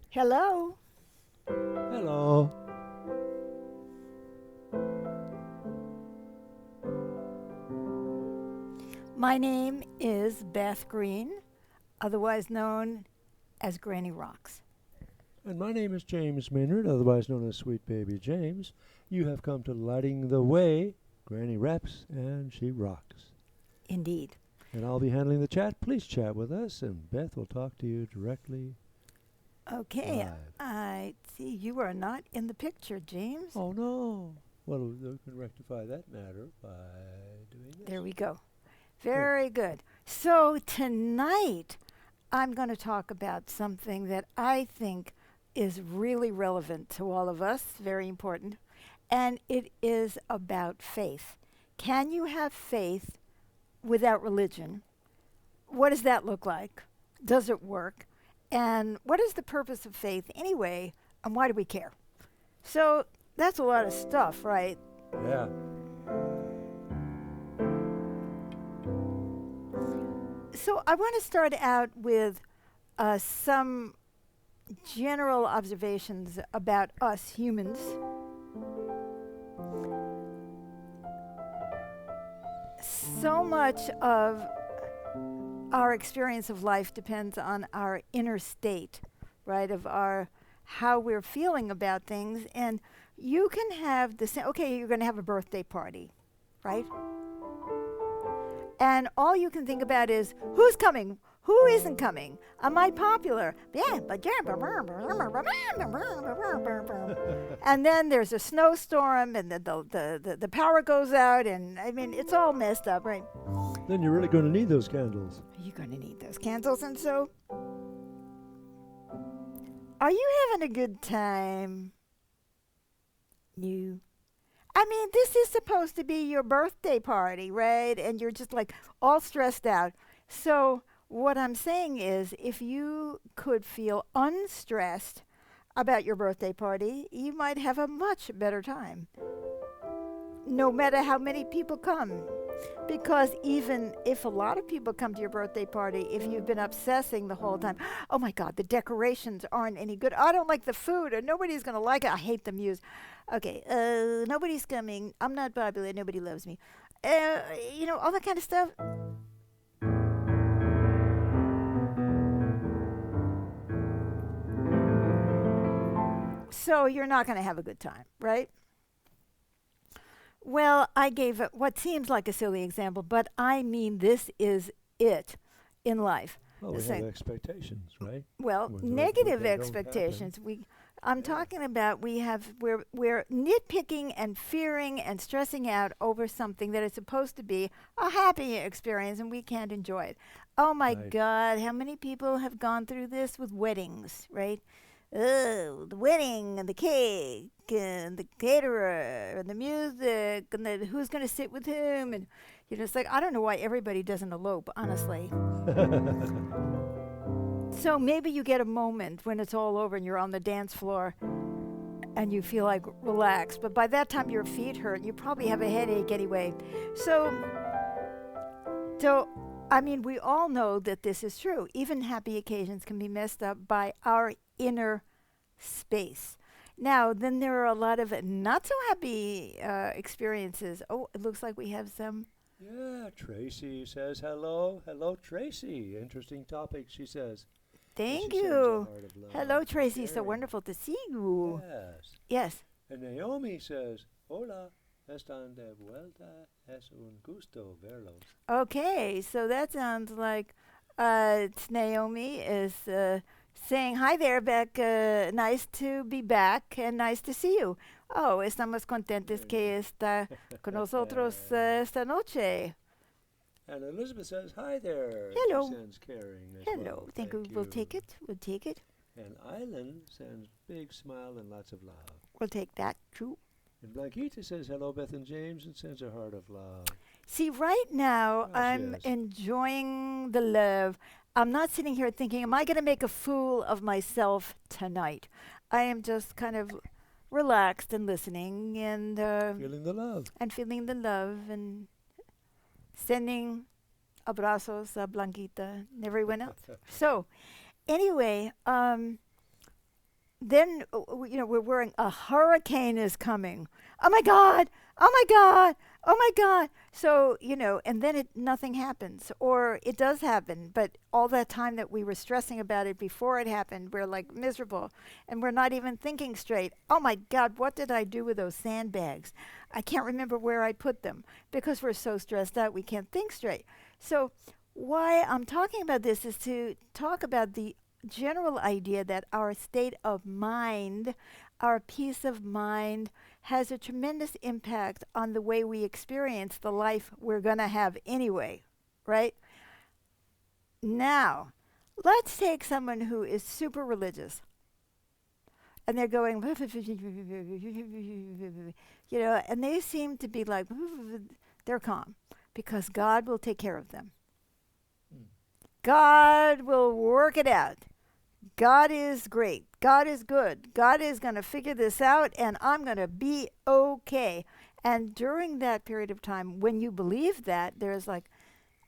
Hello. Hello. My name is Beth Green, otherwise known as Granny Rocks. And my name is James Maynard, otherwise known as Sweet Baby James. You have come to Lighting the Way. Granny raps and she rocks. Indeed. And I'll be handling the chat. Please chat with us, and Beth will talk to you directly Okay, live. I see you are not in the picture, James. Oh no. Well, we can rectify that matter by doing this. There we go. Good. Very good. So tonight I'm going to talk about something that I think is really relevant to all of us, very important, and it is about faith. Can you have faith without religion? What does that look like? Does it work? And what is the purpose of faith anyway? And why do we care? So that's a lot of stuff, right? Yeah. So I want to start out with some general observations about us humans. So much of our experience of life depends on our inner state, right? Of our how we're feeling about things. And you can have the same, okay, you're going to have a birthday party, right? And all you can think about is who's coming, who isn't coming, am I popular? Yeah, but and then there's a snowstorm, and the power goes out, and I mean it's all messed up, right? Then you're really going to need those candles. You're going to need those candles, and so are you having a good time? You. I mean, this is supposed to be your birthday party, right? And you're just like all stressed out. So, what I'm saying is, if you could feel unstressed about your birthday party, you might have a much better time, no matter how many people come. Because even if a lot of people come to your birthday party, if you've been obsessing the whole time, oh my God, the decorations aren't any good. I don't like the food, or nobody's going to like it. I hate the music. Okay, nobody's coming. I'm not popular. Nobody loves me. All that kind of stuff. So you're not going to have a good time, right? Well, I gave what seems like a silly example, but I mean this is it in life. Well, The we have same. expectations, right? Well, What negative they don't happen. expectations. I'm Yeah. talking about we're nitpicking and fearing and stressing out over something that is supposed to be a happy experience and we can't enjoy it. Oh my Right. God, how many people have gone through this with weddings, right? Oh, the wedding and the cake and the caterer and the music and who's going to sit with whom, and it's like I don't know why everybody doesn't elope, honestly. So maybe you get a moment when it's all over and you're on the dance floor and you feel like relaxed, but by that time your feet hurt and you probably have a headache anyway. So, so I mean, we all know that this is true. Even happy occasions can be messed up by our inner space. Now, then there are a lot of not so happy experiences. Oh, it looks like we have some. Yeah, Tracy says hello. Hello, Tracy. Interesting topic, she says. And Thank she sends a you. heart of Hello, love from Tracy. So Gary. wonderful to see you. Yes. Yes. And Naomi says, Hola, están de vuelta. Es un gusto verlos. Okay, so that sounds like it's Naomi is saying, hi there, Beck. Nice to be back and nice to see you. Oh, estamos contentos Very que nice. está con nosotros esta noche. And Elizabeth says, Hi there. And she Hello. sends caring as Hello. well. Think Thank we'll you. take it. We'll take it. And Island sends big smile and lots of love. We'll take that too. And Blanquita says, Hello, Beth and James, and sends a heart of love. See, right now I'm Gracias. enjoying the love. I'm not sitting here thinking, am I going to make a fool of myself tonight? I am just kind of relaxed and listening Feeling the love. and feeling the love and sending abrazos, a Blanquita, and everyone else. So, anyway, then we're worrying a hurricane is coming. Oh my God! Oh my God! Oh my God! So and then nothing happens, or it does happen, but all that time that we were stressing about it before it happened, we're like miserable, and we're not even thinking straight. Oh my God! What did I do with those sandbags? I can't remember where I put them because we're so stressed out we can't think straight. So why I'm talking about this is to talk about the general idea that our state of mind, our peace of mind, has a tremendous impact on the way we experience the life we're going to have anyway, right? Now, let's take someone who is super religious and they're going, and they seem to be like, they're calm because God will take care of them. God will work it out. God is great. God is good. God is going to figure this out, and I'm going to be okay. And during that period of time, when you believe that, there's like,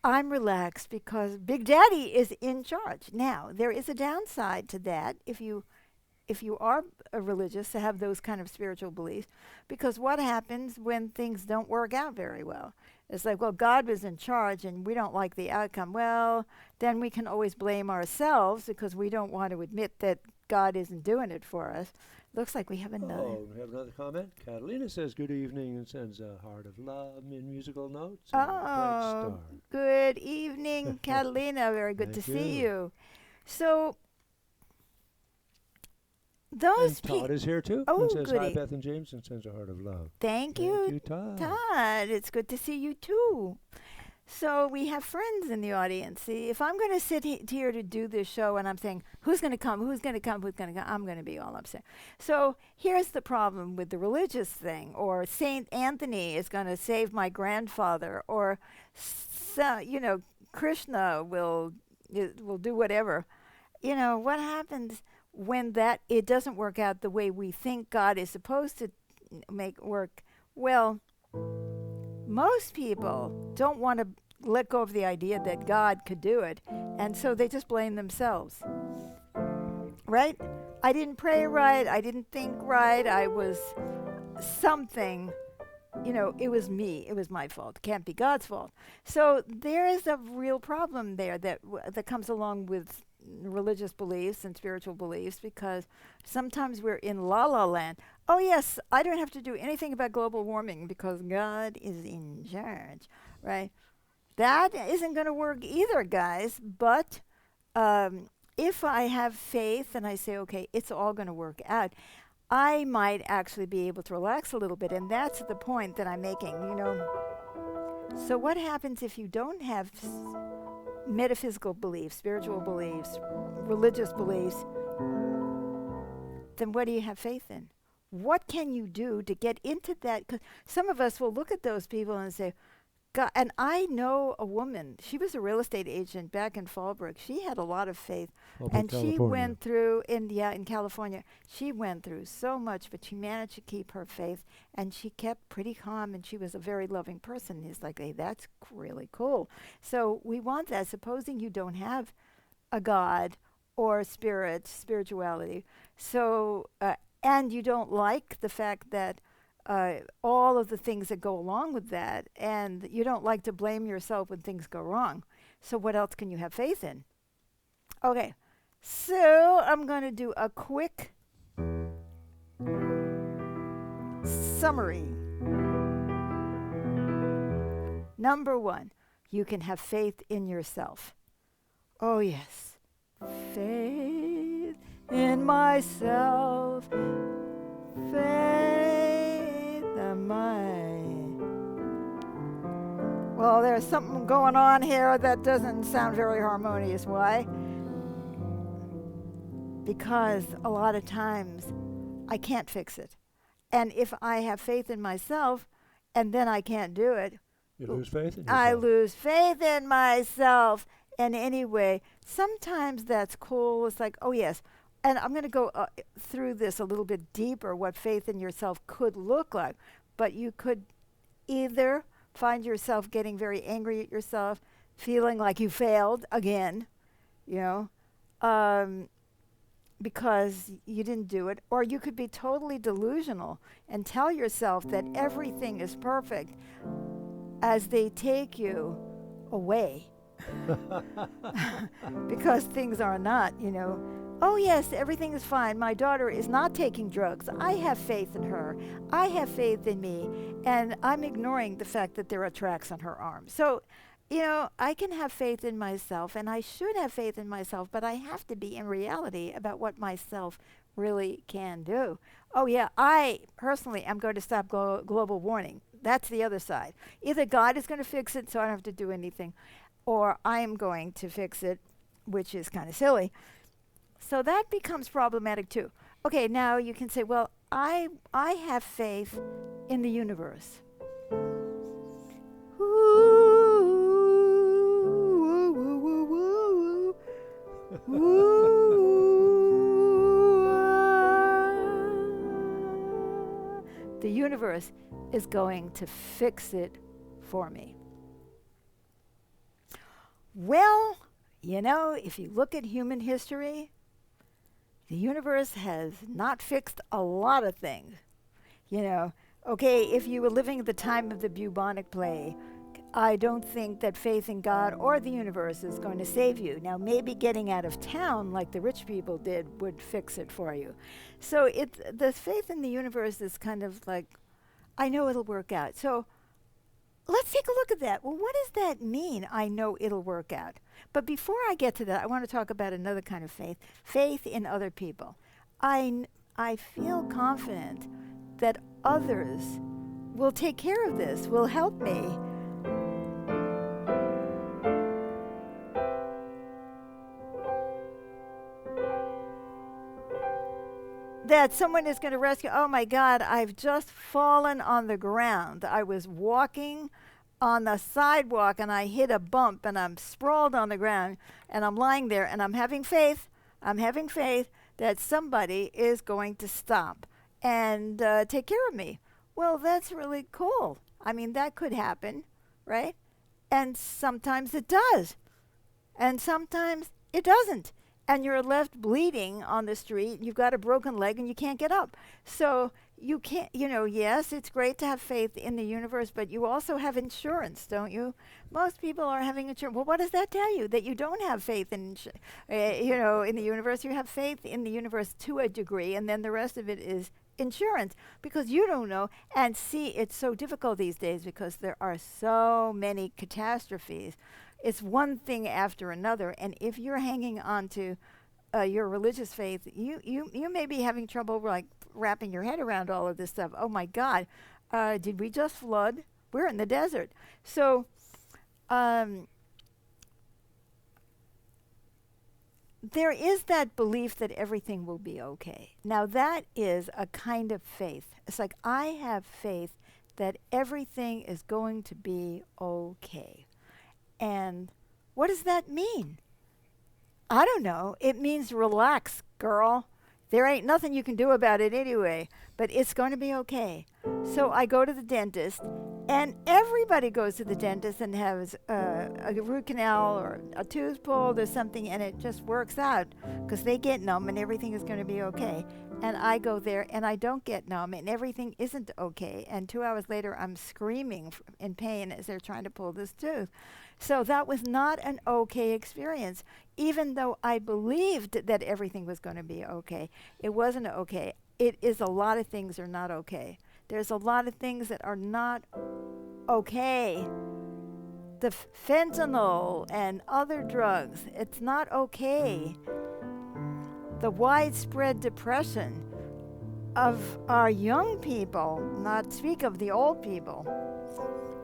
I'm relaxed because Big Daddy is in charge. Now, there is a downside to that if you are a religious to have those kind of spiritual beliefs, because what happens when things don't work out very well? It's like, well, God was in charge and we don't like the outcome. Well, then we can always blame ourselves because we don't want to admit that God isn't doing it for us. Looks like we have another. Oh, we have another comment. Catalina says good evening and sends a heart of love in musical notes. And a bright star. Good evening, Catalina. Very good to see you. So, those and Todd is here too. Oh, and says goody. hi, Beth and James, and sends a heart of love. Thank you, you, Todd. Todd. It's good to see you too. So we have friends in the audience. See, if I'm going to sit here to do this show and I'm saying, who's going to come, who's going to come, who's going to come, I'm going to be all upset. So here's the problem with the religious thing, or Saint Anthony is going to save my grandfather, or, Krishna will do whatever. What happens when it doesn't work out the way we think God is supposed to make work? Well, most people don't want to let go of the idea that God could do it, and so they just blame themselves. Right? I didn't pray right, I didn't think right, I was something, it was me, it was my fault. It can't be God's fault. So there is a real problem there that comes along with religious beliefs and spiritual beliefs, because sometimes we're in la la land. Oh yes, I don't have to do anything about global warming because God is in charge, right? That isn't going to work either, guys. But if I have faith and I say, okay, it's all going to work out, I might actually be able to relax a little bit. And that's the point that I'm making, So what happens if you don't have metaphysical beliefs, spiritual beliefs, religious beliefs? Then what do you have faith in? What can you do to get into that? Because some of us will look at those people and say, God, and I know a woman, she was a real estate agent back in Fallbrook. She had a lot of faith. And she went through, in California, she went through so much, but she managed to keep her faith, and she kept pretty calm, and she was a very loving person. He's like, hey, that's really cool. So we want that. Supposing you don't have a God or spirituality, so, and you don't like the fact that all of the things that go along with that, and you don't like to blame yourself when things go wrong. So what else can you have faith in? Okay, so I'm going to do a quick summary. Number one, you can have faith in yourself. Oh yes, faith in myself, faith in Well, there's something going on here that doesn't sound very harmonious. Why? Because a lot of times I can't fix it. And if I have faith in myself and then I can't do it, you lose faith in yourself. I lose faith in myself. And anyway, sometimes that's cool. It's like, oh yes. And I'm going to go through this a little bit deeper, what faith in yourself could look like. But you could either find yourself getting very angry at yourself, feeling like you failed again, because you didn't do it, or you could be totally delusional and tell yourself that everything is perfect as they take you away because things are not, Oh, yes, everything is fine. My daughter is not taking drugs. I have faith in her. I have faith in me. And I'm ignoring the fact that there are tracks on her arm. So, I can have faith in myself, and I should have faith in myself, but I have to be in reality about what myself really can do. Oh, yeah, I personally am going to stop global warming. That's the other side. Either God is going to fix it so I don't have to do anything, or I'm going to fix it, which is kind of silly. So that becomes problematic too. Okay, now you can say, well, I have faith in the universe. The universe is going to fix it for me. Well, if you look at human history, the universe has not fixed a lot of things. Okay, if you were living at the time of the bubonic plague, I don't think that faith in God or the universe is going to save you. Now, maybe getting out of town like the rich people did would fix it for you. So the faith in the universe is kind of like, I know it'll work out. So let's take a look at that. Well, what does that mean, I know it'll work out? But before I get to that, I want to talk about another kind of faith in other people. I feel confident that others will take care of this, will help me. That someone is going to rescue. Oh my God, I've just fallen on the ground. I was walking on the sidewalk and I hit a bump and I'm sprawled on the ground and I'm lying there and I'm having faith. I'm having faith that somebody is going to stop and take care of me. Well, that's really cool. I mean, that could happen, right? And sometimes it does. And sometimes it doesn't. And you're left bleeding on the street. You've got a broken leg and you can't get up. So you can't, yes, it's great to have faith in the universe, but you also have insurance, don't you? Most people are having insurance. Well, what does that tell you? That you don't have faith in, in the universe. You have faith in the universe to a degree, and then the rest of it is insurance because you don't know. And see, it's so difficult these days because there are so many catastrophes. It's one thing after another, and if you're hanging on to your religious faith, you may be having trouble like wrapping your head around all of this stuff. Oh my God, did we just flood? We're in the desert. So there is that belief that everything will be okay. Now that is a kind of faith. It's like I have faith that everything is going to be okay. And what does that mean? I don't know. It means relax, girl. There ain't nothing you can do about it anyway, but it's going to be okay. So I go to the dentist, and everybody goes to the dentist and has a root canal or a tooth pulled or something, and it just works out because they get numb and everything is going to be okay. And I go there and I don't get numb and everything isn't okay. And 2 hours later, I'm screaming in pain as they're trying to pull this tooth. So that was not an okay experience. Even though I believed that everything was going to be okay, it wasn't okay. It is a lot of things are not okay. There's a lot of things that are not okay. The fentanyl and other drugs, it's not okay. The widespread depression of our young people, not speak of the old people.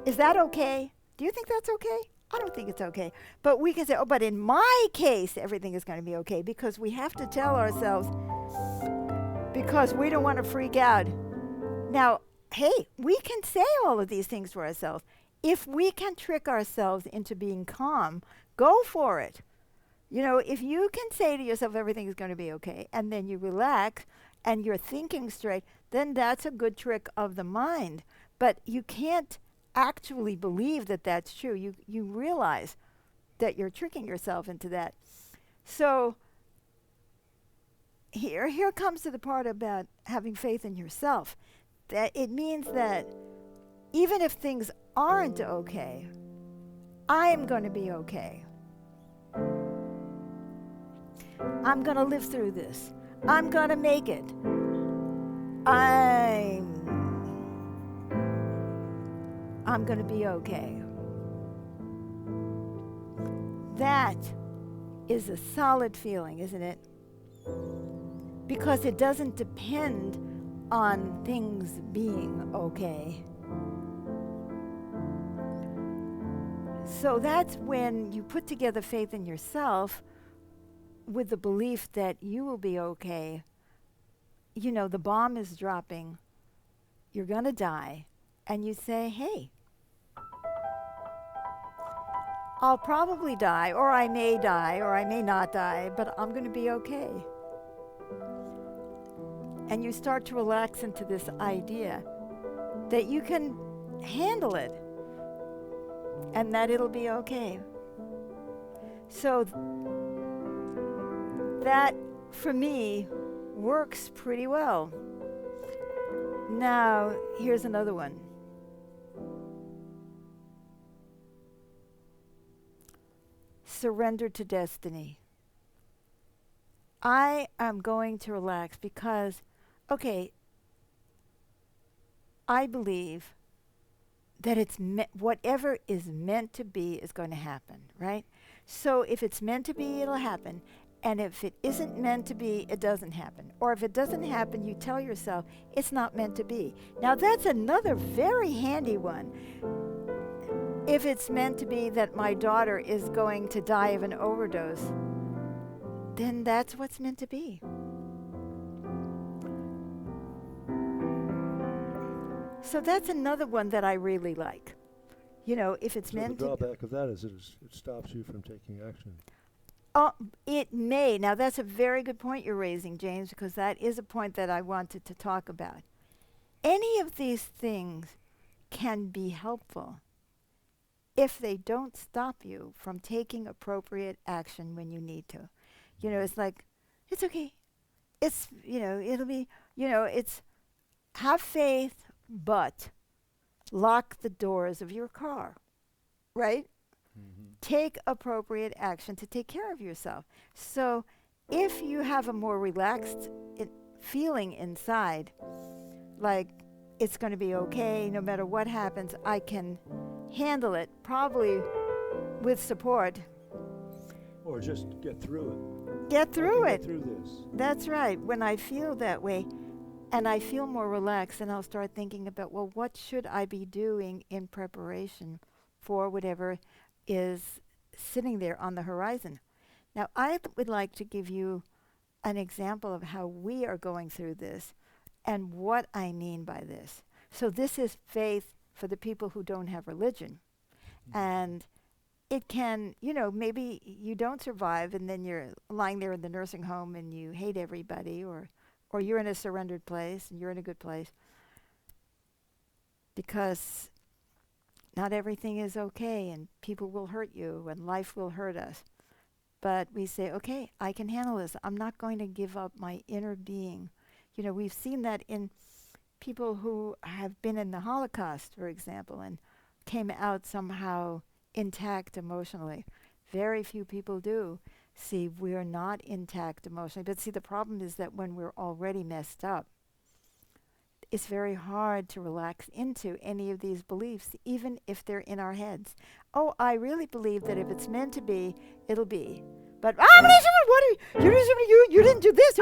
Is that okay? Do you think that's okay? I don't think it's okay. But we can say, oh, but in my case, everything is going to be okay because we have to tell ourselves because we don't want to freak out. Now, hey, we can say all of these things to ourselves. If we can trick ourselves into being calm, go for it. If you can say to yourself everything is going to be okay, and then you relax and you're thinking straight, then that's a good trick of the mind. But you can't actually believe that that's true. You realize that you're tricking yourself into that. So here comes to the part about having faith in yourself. That it means that even if things aren't okay, I am going to be okay. I'm going to live through this. I'm going to make it. I'm going to be okay. That is a solid feeling, isn't it? Because it doesn't depend on things being okay. So that's when you put together faith in yourself with the belief that you will be okay. You know, the bomb is dropping. You're going to die. And you say, hey, I'll probably die, or I may die, or I may not die, but I'm going to be okay. And you start to relax into this idea that you can handle it and that it'll be okay. So that, for me, works pretty well. Now, here's another one. Surrender to destiny. I am going to relax because, okay, I believe that whatever is meant to be is going to happen, right? So if it's meant to be, it'll happen. And if it isn't meant to be, it doesn't happen. Or if it doesn't happen, you tell yourself it's not meant to be. Now that's another very handy one. If it's meant to be that my daughter is going to die of an overdose, then that's what's meant to be. So that's another one that I really like. You know, if it's meant to... So the drawback of that is it stops you from taking action. It may. Now, that's a very good point you're raising, James, because that is a point that I wanted to talk about. Any of these things can be helpful if they don't stop you from taking appropriate action when you need to. You know, it's like, it's okay. It's, you know, it'll be, you know, it's have faith, but lock the doors of your car, right? Mm-hmm. Take appropriate action to take care of yourself. So if you have a more relaxed feeling inside, like it's going to be okay, no matter what happens, I can handle it, probably with support. Or just get through it. Get through it. Get through this. That's right. When I feel that way and I feel more relaxed, then I'll start thinking about, well, what should I be doing in preparation for whatever is sitting there on the horizon. Now, I would like to give you an example of how we are going through this and what I mean by this. So this is faith for the people who don't have religion. And it can, you know, maybe you don't survive and then you're lying there in the nursing home and you hate everybody, or you're in a surrendered place and you're in a good place. Because not everything is okay, and people will hurt you, and life will hurt us. But we say, okay, I can handle this. I'm not going to give up my inner being. You know, we've seen that in people who have been in the Holocaust, for example, and came out somehow intact emotionally. Very few people do. See, we're not intact emotionally. But see, the problem is that when we're already messed up, it's very hard to relax into any of these beliefs, even if they're in our heads. Oh, I really believe that if it's meant to be, it'll be. But you didn't do this.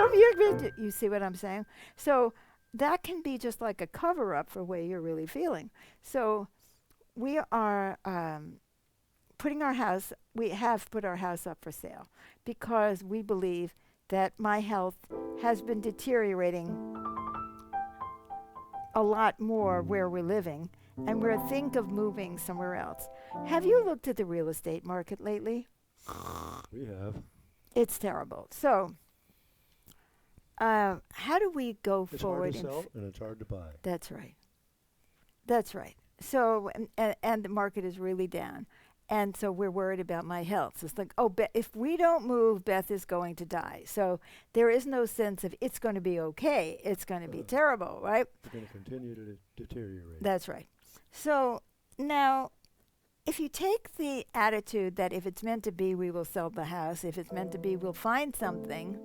You see what I'm saying? So that can be just like a cover-up for where you're really feeling. So we are we have put our house up for sale because we believe that my health has been deteriorating a lot more where we're living, and we're think of moving somewhere else. Have you looked at the real estate market lately? We have. It's terrible. So, how do we go forward? It's hard to sell and it's hard to buy. That's right. That's right. So, and the market is really down. And so we're worried about my health. So it's like, oh, if we don't move, Beth is going to die. So there is no sense of it's going to be okay. It's going to be terrible, right? It's going to continue to deteriorate. That's right. So now, if you take the attitude that if it's meant to be, we will sell the house. If it's meant to be, we'll find something.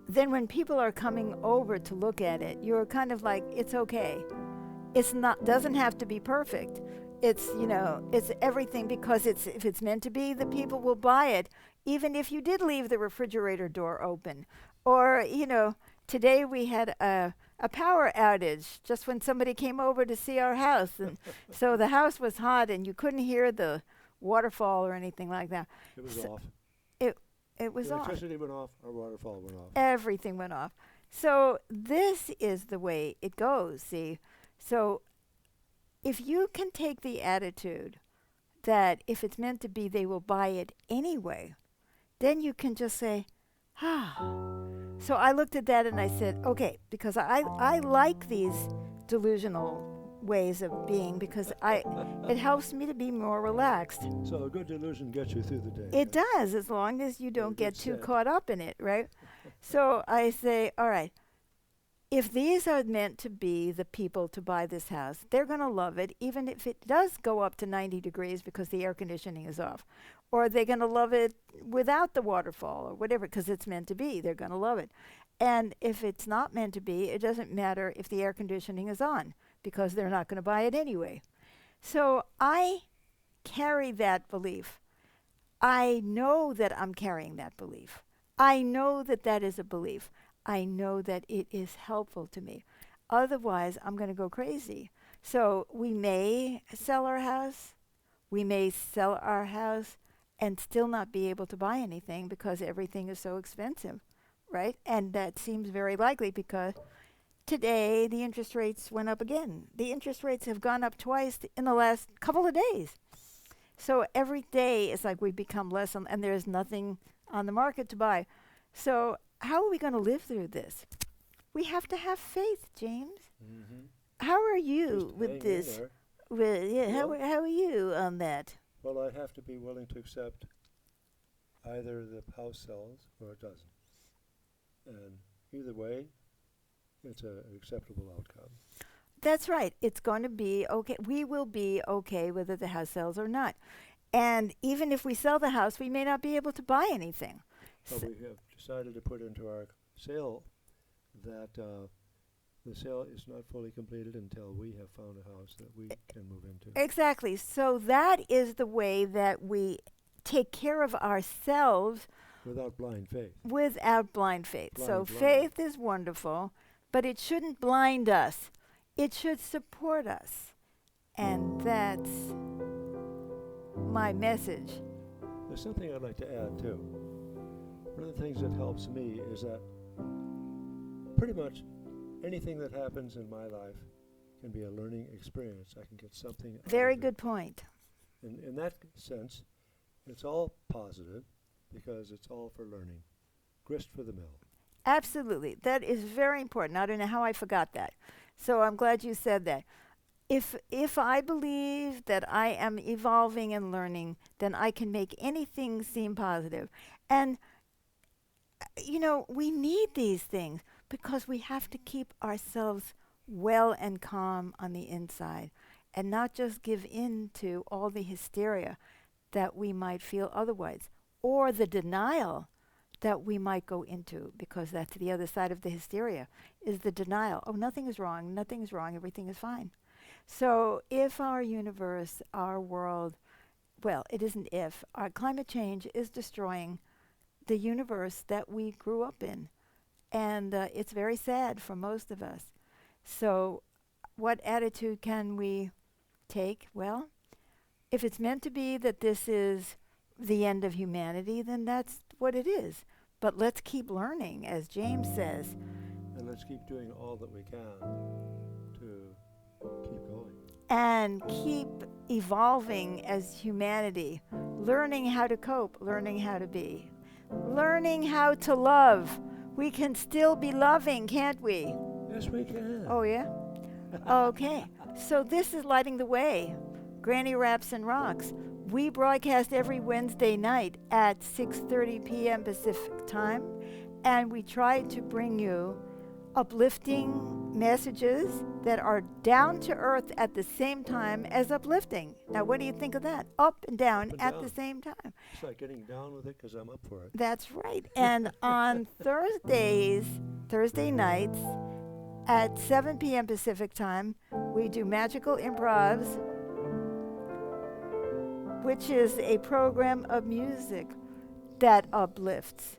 Then when people are coming over to look at it, you're kind of like, it's okay. It's not, doesn't have to be perfect. It's, it's everything because if it's meant to be, the people will buy it, even if you did leave the refrigerator door open. Or, today we had a power outage just when somebody came over to see our house. And so the house was hot and you couldn't hear the waterfall or anything like that. It was off. It was off. Electricity went off, our waterfall went off. Everything went off. So this is the way it goes, see? So if you can take the attitude that if it's meant to be, they will buy it anyway, then you can just say, So I looked at that and I said, okay, because I like these delusional ways of being because it helps me to be more relaxed. So a good delusion gets you through the day. It does, as long as you don't get too caught up in it, right? So I say, all right, if these are meant to be the people to buy this house, they're going to love it, even if it does go up to 90 degrees because the air conditioning is off. Or they're going to love it without the waterfall or whatever because it's meant to be. They're going to love it. And if it's not meant to be, it doesn't matter if the air conditioning is on because they're not going to buy it anyway. So I carry that belief. I know that I'm carrying that belief. I know that that is a belief. I know that it is helpful to me. Otherwise, I'm going to go crazy. So we may sell our house. We may sell our house and still not be able to buy anything because everything is so expensive, right? And that seems very likely because today the interest rates went up again. The interest rates have gone up twice in the last couple of days. So every day it's like we become less and there's nothing on the market to buy. So how are we going to live through this? We have to have faith, James. Mm-hmm. How are you Just with hang in this? there. How are you on that? Well, I have to be willing to accept either the house sells or it doesn't. And either way, it's an acceptable outcome. That's right. It's going to be okay. We will be okay whether the house sells or not. And even if we sell the house, we may not be able to buy anything. But we have decided to put into our sale that the sale is not fully completed until we have found a house that we can move into. Exactly. So that is the way that we take care of ourselves Without blind faith. without blind faith. So Blind. faith is wonderful, but it shouldn't blind us. It should support us. And that's my message. There's something I'd like to add too. One of the things that helps me is that pretty much anything that happens in my life can be a learning experience. I can get something out Very of it. good point. In that sense, it's all positive because it's all for learning. Grist for the mill. Absolutely. That is very important. I don't know how I forgot that. So I'm glad you said that. If I believe that I am evolving and learning, then I can make anything seem positive. And we need these things because we have to keep ourselves well and calm on the inside and not just give in to all the hysteria that we might feel otherwise or the denial that we might go into, because that's the other side of the hysteria, is the denial. Oh, nothing is wrong, everything is fine. So if our universe, our world, well, it isn't if, our climate change is destroying the universe that we grew up in. And it's very sad for most of us. So what attitude can we take? Well, if it's meant to be that this is the end of humanity, then that's what it is. But let's keep learning, as James says. And let's keep doing all that we can to keep going. And keep evolving as humanity, learning how to cope, learning how to be, learning how to love. We can still be loving, can't we? Yes, we can. Oh, yeah? Okay. So this is Lighting the Way Granny Raps and Rocks. We broadcast every Wednesday night at 6:30 p.m. Pacific time, and we try to bring you uplifting messages that are down to earth at the same time as uplifting. Now, what do you think of that? Up and down Up and at down. the same time. It's like getting down with it because I'm up for it. That's right. And on Thursday nights at 7 p.m. Pacific time, we do Magical Improvs, which is a program of music that uplifts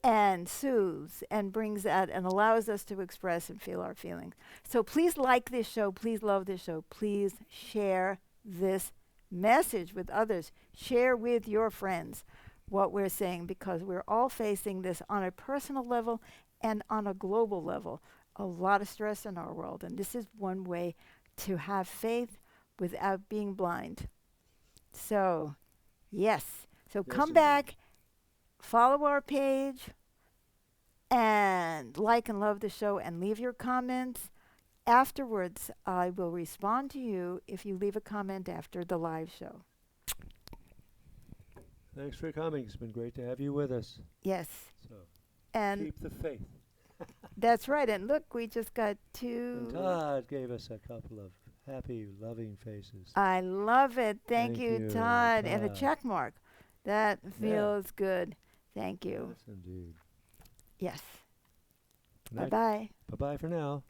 and soothes and brings out and allows us to express and feel our feelings. So please like this show. Please love this show. Please share this message with others. Share with your friends what we're saying, because we're all facing this on a personal level and on a global level. A lot of stress in our world. And this is one way to have faith without being blind. So, yes. So Yes, come indeed. back. Follow our page and like and love the show and leave your comments. Afterwards, I will respond to you if you leave a comment after the live show. Thanks for coming. It's been great to have you with us. Yes. So And keep the faith. that's right. And look, we just got And two. Todd gave us a couple of happy, loving faces. I love it. Thank Thank you, you, Todd. And a Todd. check mark. That Yeah. feels good. Thank you. Yes, indeed. Yes. Good night. Bye-bye. Bye-bye for now.